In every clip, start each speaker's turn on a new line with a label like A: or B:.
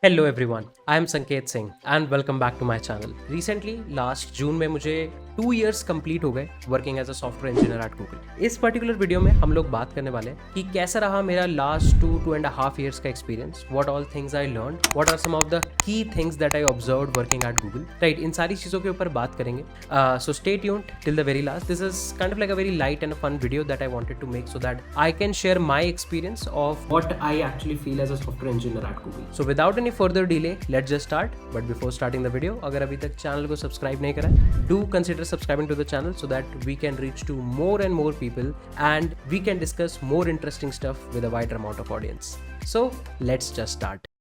A: Hello everyone, I am Sanket Singh and welcome back to my channel. Recently last June में मुझे 2 years complete हो गए working as a software engineer at Google. इस particular video में हम लोग बात करने वाले हैं कि कैसा रहा मेरा लास्ट 2.5 ईयर्स का experience, what all things I learn, what are some of the key things that I observed working at Google. Right, इन सारी चीज़ों के ऊपर बात करेंगे। So stay tuned till the very last. This is kind of like a very light and a fun video that I wanted to make so that I can share my experience of what I actually feel as a software engineer at Google. So without any further delay let's just start. But before starting the video, अगर अभी तक channel को subscribe नहीं करा है, do consider subscribing to the channel so that we can reach to more and more people and we can discuss more interesting stuff with a wider amount of audience. So let's just start.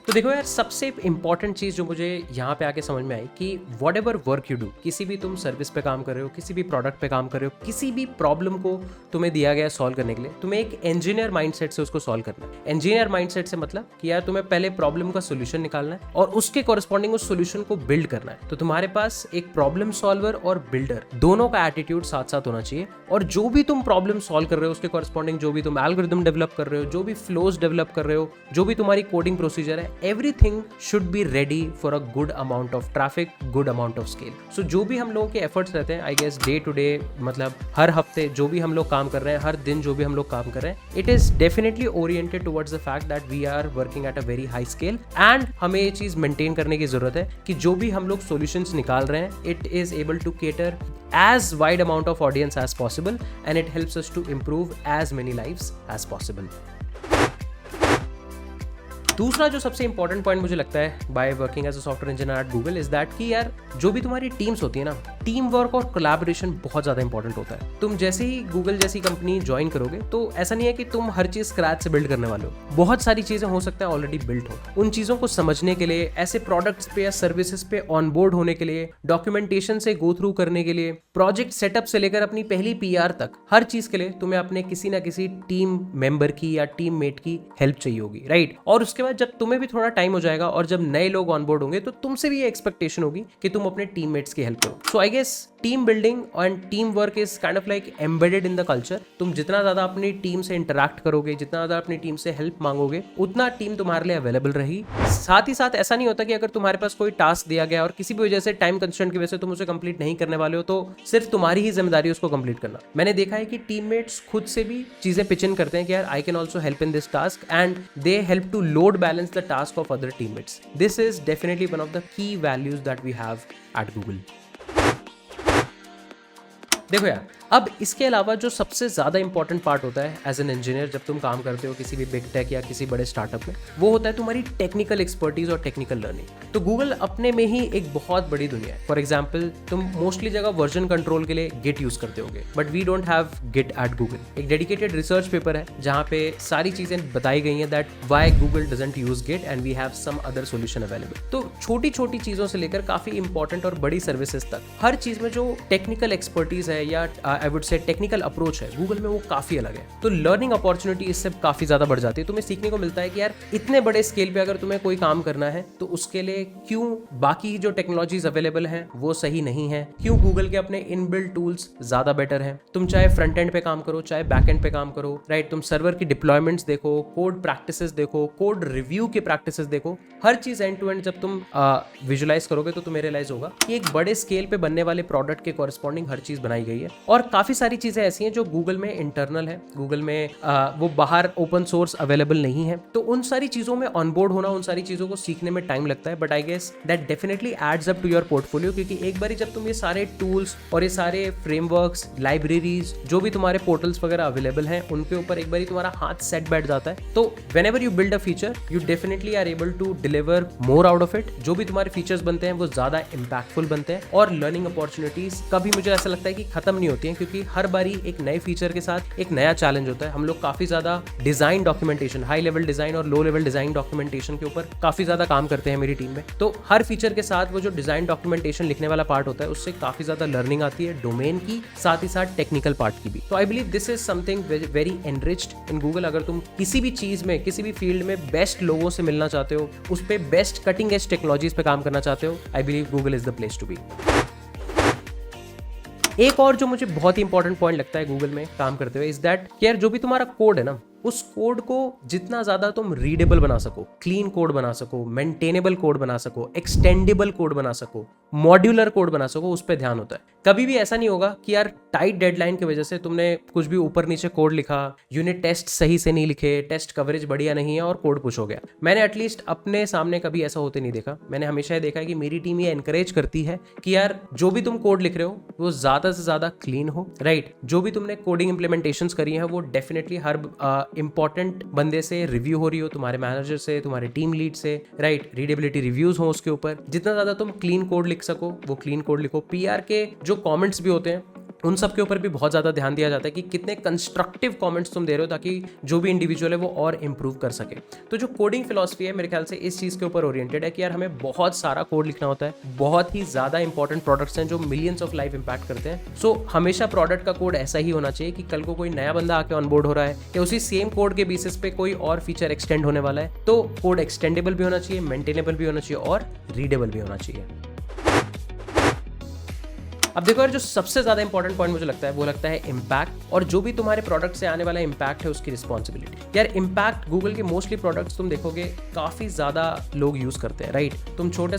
A: तो देखो यार, सबसे important चीज़ जो मुझे यहाँ पे आके समझ में आई कि what ever work you do, किसी भी तुम सर्विस पे काम कर रहे हो, किसी भी प्रोडक्ट पे काम कर रहे हो, किसी भी प्रॉब्लम को तुम्हें दिया गया सॉल्व करने के लिए, तुम्हें एक इंजीनियर माइंडसेट से उसको सॉल्व करना है। इंजीनियर माइंडसेट से मतलब कि यार तुम्हें पहले प्रॉब्लम का सोल्यूशन निकालना है और उसके कॉरस्पॉन्डिंग उस सोल्यूशन को बिल्ड करना है। तो तुम्हारे पास एक प्रॉब्लम सॉल्वर और बिल्डर दोनों का एटीट्यूड साथ साथ होना चाहिए। और जो भी तुम प्रॉब्लम सॉल्व कर रहे हो उसके कॉरस्पॉन्डिंग जो भी तुम एल्गोरिथम डेवलप कर रहे हो, जो भी फ्लोज डेवलप कर रहे हो, जो भी तुम्हारी कोडिंग प्रोसीजर है, everything should be ready for a good amount of traffic, good amount of scale. So जो भी हम लोगों के efforts रहते हैं, I guess day to day, मतलब हर हफ्ते जो भी हम लोग काम कर रहे हैं, हर दिन जो भी हम लोग काम कर रहे हैं, it is definitely oriented towards the fact that we are working at a very high scale and हमें ये चीज़ maintain करने की ज़रूरत है कि जो भी हम लोग solutions निकाल रहे हैं, it is able to cater as wide amount of audience as possible and it helps us to improve as many lives as possible. दूसरा जो सबसे इंपॉर्टेंट पॉइंट मुझे लगता है by working as a software engineer at Google is that कि यार जो भी तुम्हारी टीम्स होती है ना, टीम वर्क और कोलैबोरेशन बहुत ज़्यादा इंपॉर्टेंट होता है। तुम जैसे ही गूगल जैसी कंपनी ज्वाइन करोगे तो ऐसा नहीं है कि तुम हर चीज़ स्क्रैच से बिल्ड करने वाले हो। बहुत सारी चीज़ें हो सकता है ऑलरेडी बिल्ड हो। उन चीज़ों को समझने के लिए, ऐसे प्रोडक्ट्स पे या सर्विसेज पे ऑनबोर्ड होने के लिए, डॉक्यूमेंटेशन से गो थ्रू करने के लिए, प्रोजेक्ट सेटअप से लेकर अपनी पहली PR तक, हर चीज़ के लिए तुम्हें अपने किसी ना किसी टीम मेंबर की या टीम मेट की हेल्प चाहिए होगी। राइट, और उसके बाद जब तुम्हें भी थोड़ा टाइम हो जाएगा और जब नए लोग ऑनबोर्ड होंगे तो तुमसे भी ये एक्सपेक्टेशन होगी कि तुम अपने टीममेट्स की हेल्प करो। So I guess team building and team work is kind of like embedded in the culture. तुम जितना ज्यादा अपनी टीम से इंटरैक्ट करोगे, जितना ज्यादा अपनी टीम से हेल्प मांगोगे, उतना टीम तुम्हारे लिए अवेलेबल रहेगी। साथ ही साथ ऐसा नहीं होता कि अगर तुम्हारे पास कोई टास्क दिया गया और किसी भी वजह से टाइम कंस्ट्रेंट की वजह से तुम उसे कंप्लीट नहीं करने वाले हो तो सिर्फ तुम्हारी ही जिम्मेदारी उसको कंप्लीट करना। मैंने देखा है कि टीममेट्स खुद से भी चीजें पिच इन करते हैं कि यार I can also help in this task and they help to load balance the task of other teammates. This is definitely one of the key values that we have at Google. देखो यार, अब इसके अलावा जो सबसे ज़्यादा important part होता है एज एन इंजीनियर जब तुम काम करते हो किसी भी बिग टेक या किसी बड़े स्टार्टअप में, वो होता है तुम्हारी टेक्निकल एक्सपर्टीज और टेक्निकल लर्निंग। तो गूगल अपने में ही एक बहुत बड़ी दुनिया है। फॉर एग्जाम्पल, तुम मोस्टली जगह वर्जन कंट्रोल के लिए गिट यूज करते होगे, but we don't have git at Google. एक डेडिकेटेड रिसर्च पेपर है जहाँ पे सारी चीज़ें बताई गई हैं that why Google doesn't use git and we have some other solution available. तो छोटी छोटी चीज़ों से लेकर काफ़ी इंपॉर्टेंट और बड़ी सर्विसेज तक हर चीज़ में जो टेक्निकल एक्सपर्टीज है या आई वुड से टेक्निकल अप्रोच है गूगल में, वो काफी अलग है। तो लर्निंग अपॉर्चुनिटी इससे काफी ज्यादा बढ़ जाती है। तुम्हें सीखने को मिलता है कि यार इतने बड़े स्केल पे अगर तुम्हें कोई काम करना है तो उसके लिए क्यों बाकी जो टेक्नोलॉजीज अवेलेबल हैं वो सही नहीं है, क्यों गूगल के अपने इनबिल्ट टूल्स ज्यादा बेटर हैं। तुम चाहे फ्रंट एंड पे काम करो, चाहे बैक एंड पे काम करो, राइट, तुम सर्वर की डिप्लॉयमेंट्स देखो, कोड प्रैक्टिसेस देखो, कोड रिव्यू के प्रैक्टिसेस देखो, हर चीज एंड टू एंड जब तुम विजुलाइज करोगे तो तुम्हें रियलाइज होगा कि एक बड़े स्केल पे बनने वाले प्रोडक्ट के कॉरस्पॉन्डिंग हर चीज बनाई गई है। और काफी सारी चीजें ऐसी हैं जो गूगल में इंटरनल है, गूगल में वो बाहर ओपन सोर्स अवेलेबल नहीं है। तो उन सारी चीजों में ऑनबोर्ड होना, उन सारी चीजों को सीखने में टाइम लगता है, but I guess that definitely adds up to your portfolio. क्योंकि एक बार जब तुम ये सारे टूल्स और ये सारे फ्रेमवर्क्स, लाइब्रेरीज, जो भी तुम्हारे पोर्टल्स वगैरह अवेलेबल हैं, उनके ऊपर एक बार तुम्हारा हाथ सेट बैठ जाता है तो whenever you build a feature you definitely are able to deliver more out of it. जो भी तुम्हारे फीचर्स बनते हैं वो ज्यादा इंपैक्टफुल बनते हैं और लर्निंग अपॉर्चुनिटीज कभी मुझे ऐसा लगता है कि खत्म नहीं होती हैं, क्योंकि हर बारी एक नए फीचर के साथ एक नया चैलेंज होता है। हम लोग काफी ज्यादा design documentation, high level design और लो लेवल डिजाइन डॉक्यूमेंटेशन के ऊपर काफी ज्यादा काम करते हैं मेरी टीम में। तो हर फीचर के साथ वो जो डिजाइन डॉक्यूमेंटेशन लिखने वाला पार्ट होता है उससे काफी ज्यादा लर्निंग आती है, डोमेन की, साथ ही साथ टेक्निकल पार्ट की भी। तो I believe this is something very enriched in Google. अगर तुम किसी भी चीज में, किसी भी फील्ड में बेस्ट लोगों से मिलना चाहते हो, उस पे बेस्ट कटिंग एज टेक्नोलॉजीज पे काम करना चाहते हो, I believe Google is the place to be. एक और जो मुझे बहुत ही इंपॉर्टेंट पॉइंट लगता है गूगल में काम करते हुए इज दैट कि यार जो भी तुम्हारा कोड है ना, उस कोड को जितना ज्यादा तुम रीडेबल बना सको, क्लीन कोड बना सको, मेंटेनेबल कोड बना सको, एक्सटेंडेबल कोड बना सको, मॉड्यूलर कोड बना सको, उस पर ध्यान होता है। कभी भी ऐसा नहीं होगा कि यार टाइट डेडलाइन की वजह से तुमने कुछ भी ऊपर नीचे कोड लिखा, यूनिट टेस्ट सही से नहीं लिखे, टेस्ट कवरेज बढ़िया नहीं है और कोड पुश हो गया। मैंने एटलीस्ट अपने सामने कभी ऐसा होते नहीं देखा। मैंने हमेशा देखा है कि मेरी टीम ये एनकरेज करती है कि यार जो भी तुम कोड लिख रहे हो वो ज्यादा से ज्यादा क्लीन हो, राइट। जो भी तुमने कोडिंग इंप्लीमेंटेशंस करी है वो डेफिनेटली हर इंपॉर्टेंट बंदे से रिव्यू हो रही हो, तुम्हारे मैनेजर से, तुम्हारे टीम लीड से, राइट। रीडेबिलिटी रिव्यूज हो उसके ऊपर। जितना ज्यादा तुम क्लीन कोड लिख सको वो क्लीन कोड लिखो। पीआर के जो कमेंट्स भी होते हैं उन सब के ऊपर भी बहुत ज़्यादा ध्यान दिया जाता है कि कितने कंस्ट्रक्टिव कमेंट्स तुम दे रहे हो ताकि जो भी इंडिविजुअल है वो और इंप्रूव कर सके। तो जो कोडिंग फिलॉसफी है मेरे ख्याल से इस चीज़ के ऊपर ओरिएंटेड है कि यार हमें बहुत सारा कोड लिखना होता है। बहुत ही ज़्यादा इंपॉर्टेंट प्रोडक्ट्स हैं जो मिलियंस ऑफ लाइफ इंपैक्ट करते हैं। सो हमेशा प्रोडक्ट का कोड ऐसा ही होना चाहिए कि कल को कोई नया बंदा आके ऑनबोर्ड हो रहा है या उसी सेम कोड के बेसिस पे कोई और फीचर एक्सटेंड होने वाला है तो कोड एक्सटेंडेबल भी होना चाहिए, मेंटेनेबल भी होना चाहिए और रीडेबल भी होना चाहिए। अब देखो यार, जो सबसे ज्यादा इंपॉर्टेंट पॉइंट मुझे लगता है वो लगता है इम्पैक्ट, और जो भी तुम्हारे प्रोडक्ट से आने वाला इम्पैक्ट है उसकी रिस्पॉन्सिबिलिटी। यार इम्पैक्ट गूगल के मोस्टली प्रोडक्ट्स तुम देखोगे काफी ज्यादा लोग यूज करते हैं, राइट। तुम छोटे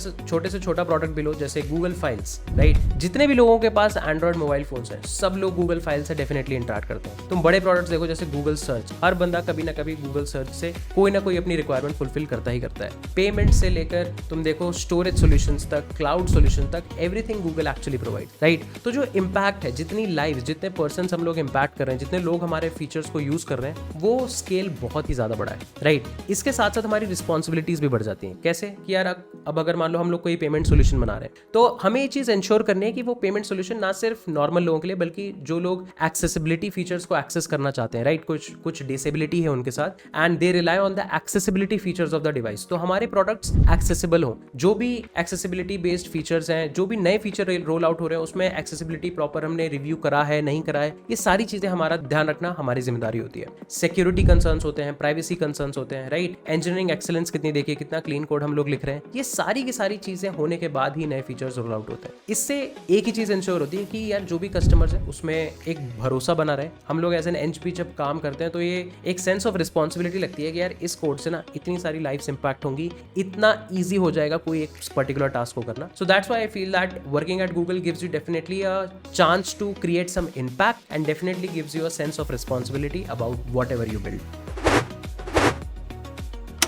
A: से छोटा प्रोडक्ट भी लो जैसे गूगल फाइल्स, राइट। जितने भी लोगों के पास एंड्रॉइड मोबाइल फोन्स हैं सब लोग गूगल फाइल से डेफिनेटली इंटरेक्ट करते हैं। तुम बड़े प्रोडक्ट्स देखो जैसे गूगल सर्च, हर बंदा कभी ना कभी गूगल सर्च से कोई ना कोई अपनी रिक्वायरमेंट फुलफिल करता ही करता है। पेमेंट से लेकर तुम देखो स्टोरेज सॉल्यूशंस तक, क्लाउड सॉल्यूशन तक, everything Google actually provide, right. तो जो इम्पैक्ट है, जितनी लाइव, जितने पर्सन हम लोग इम्पैक्ट कर रहे हैं, जितने लोग हमारे फीचर्स को यूज कर रहे हैं, वो स्केल बहुत ही ज्यादा बड़ा है, राइट। इसके साथ साथ हमारी रिस्पॉन्सिबिलिटीज भी बढ़ जाती हैं। कैसे कि यार अब अगर मान लो हम लोग कोई पेमेंट सोल्यूशन बना रहे हैं तो हमें ये चीज इंश्योर करनी है कि वो पेमेंट सोल्यूशन ना सिर्फ नॉर्मल लोगों के लिए बल्कि जो लोग एक्सेसिबिलिटी फीचर्स को एक्सेस करना चाहते हैं, राइट, कुछ डिसेबिलिटी है उनके साथ and they rely on the accessibility features of the device, तो हमारे प्रोडक्ट्स एक्सेसिबल हो। जो भी एक्सेसिबिलिटी बेस्ड फीचर्स हैं, जो भी नए फीचर रोल आउट हो रहे हैं उसमें एक्सेसिबिलिटी प्रॉपर हमने रिव्यू करा है, नहीं करा है, ये सारी चीजें हमारा ध्यान रखना हमारी जिम्मेदारी होती है। सिक्योरिटी कंसर्न्स होते हैं, प्राइवेसी कंसर्न्स होते हैं, राइट। इंजीनियरिंग एक्सीलेंस कितनी देखिए, कितना क्लीन कोड हम लोग लिख रहे हैं, ये सारी की सारी चीजें होने के बाद ही नए फीचर्स रोल आउट होते हैं। इससे एक ही चीज इंश्योर होती है कि यार जो भी कस्टमर्स है उसमें एक भरोसा बना रहे। हम लोग एज एन एनपी जब काम करते हैं तो ये एक सेंस ऑफ रिस्पॉन्सिबिलिटी लगती है कि यार इस कोड से ना इतनी सारी लाइफ्स इंपैक्ट होंगी, इतना ईजी हो जाएगा कोई एक पर्टिकुलर टास्क को करना। So that's why I feel that working at Google gives you definitely a chance to create some impact and definitely gives you a sense of responsibility about whatever you build.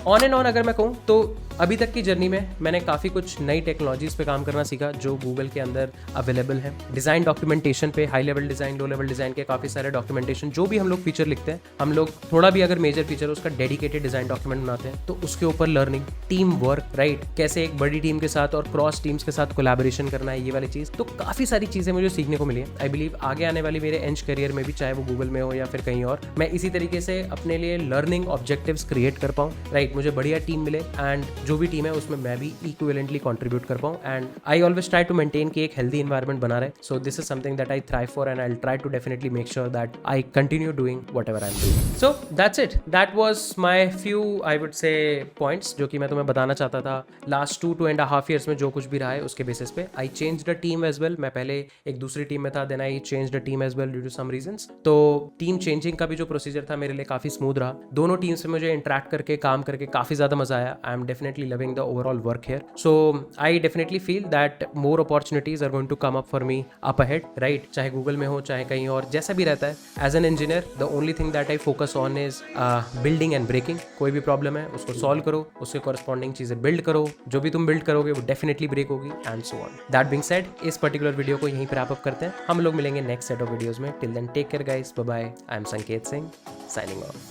A: On and on अगर मैं कहूँ तो अभी तक की journey में मैंने काफ़ी कुछ नई टेक्नोलॉजीज पे काम करना सीखा जो गूगल के अंदर अवेलेबल है। डिज़ाइन डॉक्यूमेंटेशन पे, high level design, low level design के काफ़ी सारे डॉक्यूमेंटेशन, जो भी हम लोग फीचर लिखते हैं, हम लोग थोड़ा भी अगर मेजर फीचर उसका डेडिकेटेड डिज़ाइन डॉक्यूमेंट बनाते हैं तो उसके ऊपर लर्निंग, टीम वर्क, राइट, कैसे एक बड़ी टीम के साथ और क्रॉस टीम्स के साथ कोलैबोरेशन करना है, ये वाली चीज़। तो काफ़ी सारी चीज़ें मुझे सीखने को मिली है। आई बिलीव आगे आने वाली मेरे एंड करियर में भी, चाहे वो गूगल में हो या फिर कहीं और, मैं इसी तरीके से अपने लिए लर्निंग ऑब्जेक्टिव्स क्रिएट कर पाऊँ, राइट। मुझे बढ़िया टीम मिले एंड जो भी टीम है उसमें मैं भी इक्विवेलेंटली कंट्रीब्यूट कर पाऊं and I always try to maintain कि एक हेल्दी एनवायरनमेंट बना रहे। So this is something that I thrive for and I will try to definitely make sure that I continue doing whatever I am doing. So that's it, that was my few I would say points जो कि मैं तुम्हें बताना चाहता था last 2.5 years में जो कुछ भी रहा है उसके बेसिस पे। I changed the team as well. मैं पहले एक दूसरी टीम में था, then I changed the team as well due to some reasons. तो टीम चेंजिंग का भी जो प्रोसीजर था मेरे लिए काफी स्मूथ रहा। दोनों टीम से मुझे इंटरेक्ट करके, काम करके काफी ज्यादा मजा आया। I am definitely loving the overall work here. So I definitely feel that more opportunities are going to come up for me up ahead, right? चाहे गूगल में हो चाहे कहीं और, जैसा भी रहता है। As an engineer, the only thing that I focus on is building and breaking. कोई भी प्रॉब्लम है उसको सॉल्व करो, उसके कॉरस्पॉन्डिंग चीजें बिल्ड करो, जो भी तुम बिल्ड करोगे वो डेफिनेटली ब्रेक होगी and so on. That being said, इस पर्टिकुलर वीडियो को यहीं पर रैप अप करते हैं। हम लोग मिलेंगे नेक्स्ट सेट ऑफ वीडियोज में। Till then take care guys, bye bye. I am Sanket Singh, signing off.